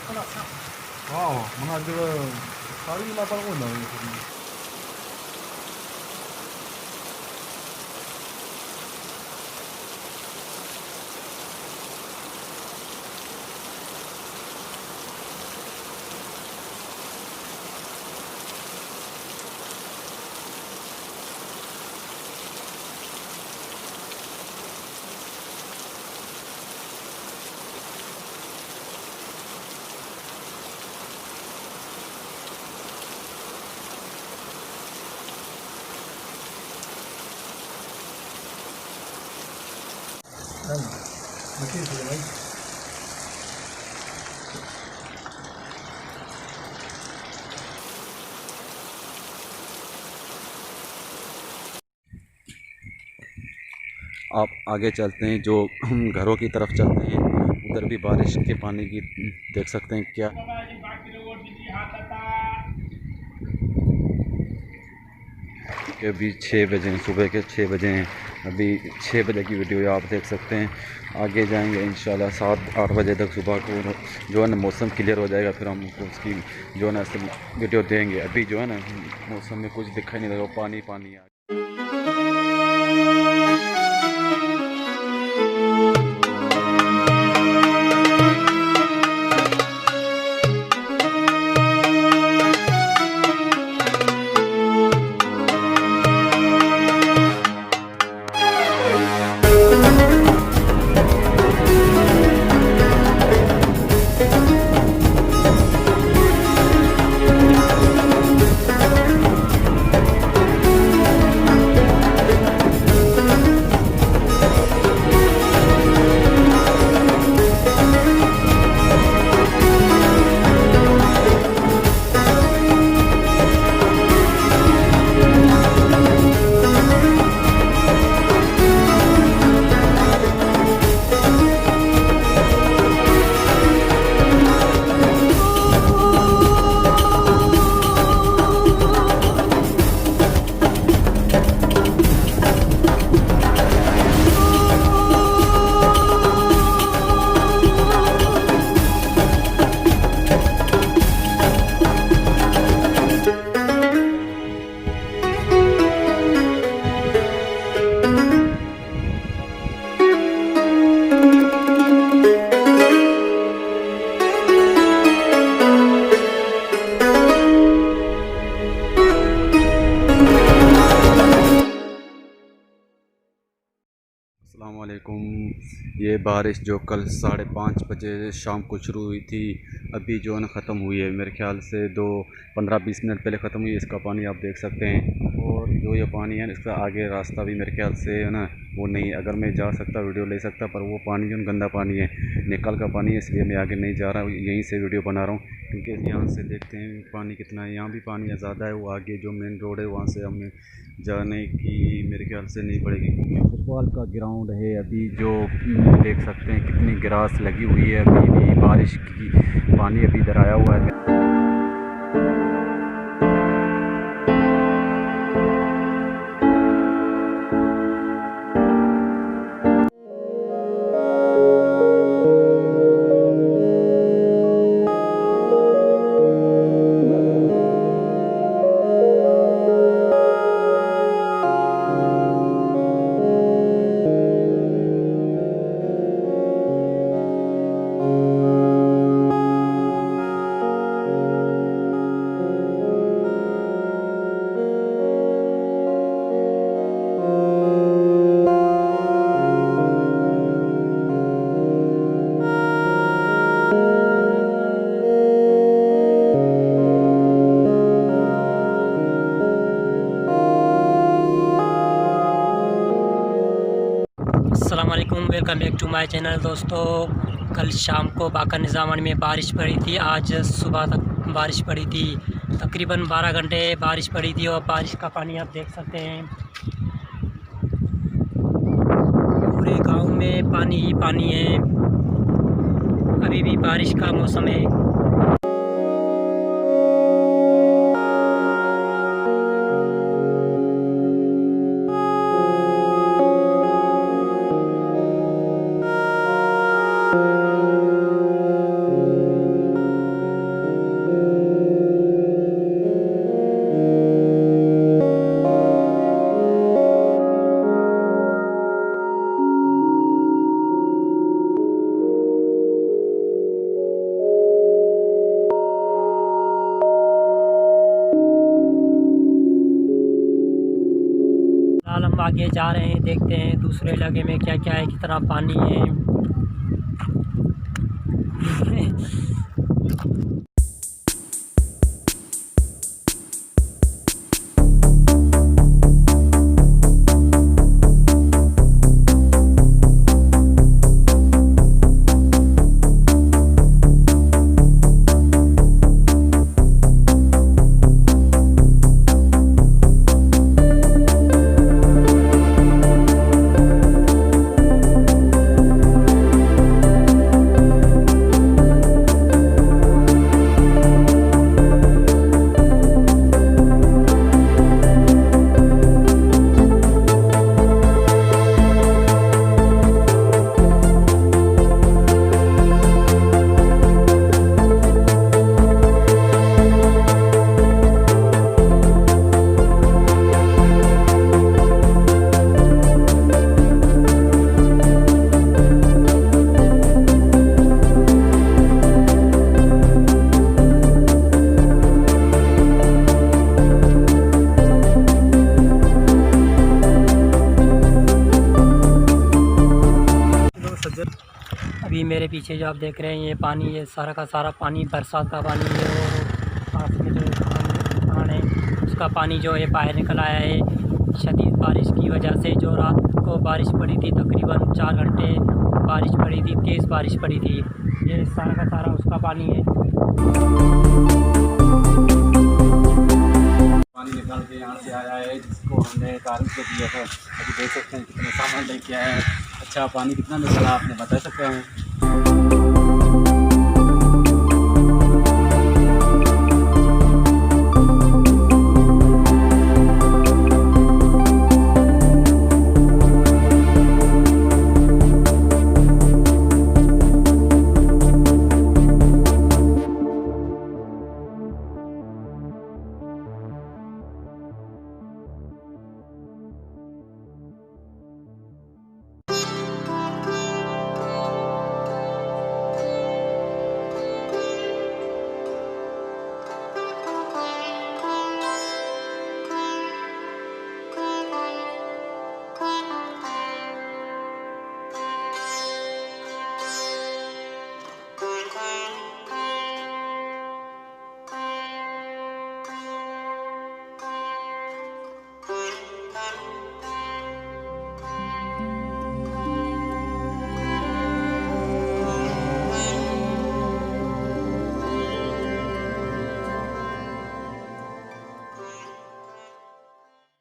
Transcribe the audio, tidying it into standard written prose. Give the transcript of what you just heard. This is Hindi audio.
Wow, mga dito, parang lapang una. आप आगे चलते हैं, जो हम घरों की तरफ चलते हैं, उधर भी बारिश के पानी की देख सकते हैं क्या। अभी 6 बजे हैं, सुबह के 6 बजे हैं। अभी 6 बजे की वीडियो आप देख सकते हैं। आगे जाएंगे इंशाल्लाह 7-8 बजे तक सुबह को जो है ना मौसम क्लियर हो जाएगा, फिर हम उसकी जो है ना असल वीडियो देंगे। अभी जो है ना मौसम में कुछ दिखाई नहीं दे रहा, पानी पानी है। अस्सलामुअलैकुम। ये बारिश जो कल 5:30 बजे शाम को शुरू हुई थी, अभी जो है ना ख़त्म हुई है। मेरे ख्याल से 15-20 मिनट पहले ख़त्म हुई है। इसका पानी आप देख सकते हैं, और जो ये पानी है इसका आगे रास्ता भी मेरे ख्याल से है ना वो नहीं। अगर मैं जा सकता वीडियो ले सकता, पर वो पानी जो गंदा पानी है, निकल का पानी है, इसलिए मैं आगे नहीं जा रहा हूँ, यहीं से वीडियो बना रहा हूँ। क्योंकि यहाँ से देखते हैं पानी कितना है। यहाँ भी पानी ज़्यादा है। वो आगे जो मेन रोड है वहाँ से हमें जाने की मेरे ख्याल से नहीं पड़ेगी, क्योंकि फुटबॉल का ग्राउंड है। अभी जो देख सकते हैं कितनी ग्रास लगी हुई है। अभी भी बारिश की पानी अभी इधर आया हुआ है। अस्सलामुअलैकुम, welcome back to my channel. दोस्तों, कल शाम को बाका निज़ामनी में बारिश पड़ी थी। आज सुबह तक बारिश पड़ी थी, तकरीबन 12 घंटे बारिश पड़ी थी। और बारिश का पानी आप देख सकते हैं, पूरे गांव में पानी ही पानी है। अभी भी बारिश का मौसम है। आगे जा रहे हैं, देखते हैं दूसरे इलाके में क्या क्या है, कितना पानी है। अभी मेरे पीछे जो आप देख रहे हैं ये पानी, ये सारा का सारा पानी बरसात का पानी है। और पास में जो खान है उसका पानी जो है बाहर निकल आया है शदीद बारिश की वजह से। जो रात को बारिश पड़ी थी, तकरीबन 4 घंटे बारिश पड़ी थी, तेज़ बारिश पड़ी थी। ये सारा का सारा उसका पानी है। पानी निकाल के यहाँ से आया है, जिसको हमने तारीफ को दिया था। अभी देख सकते हैं कितना सामान लेके आया है। अच्छा, पानी कितना निकला आपने बता सकते हैं?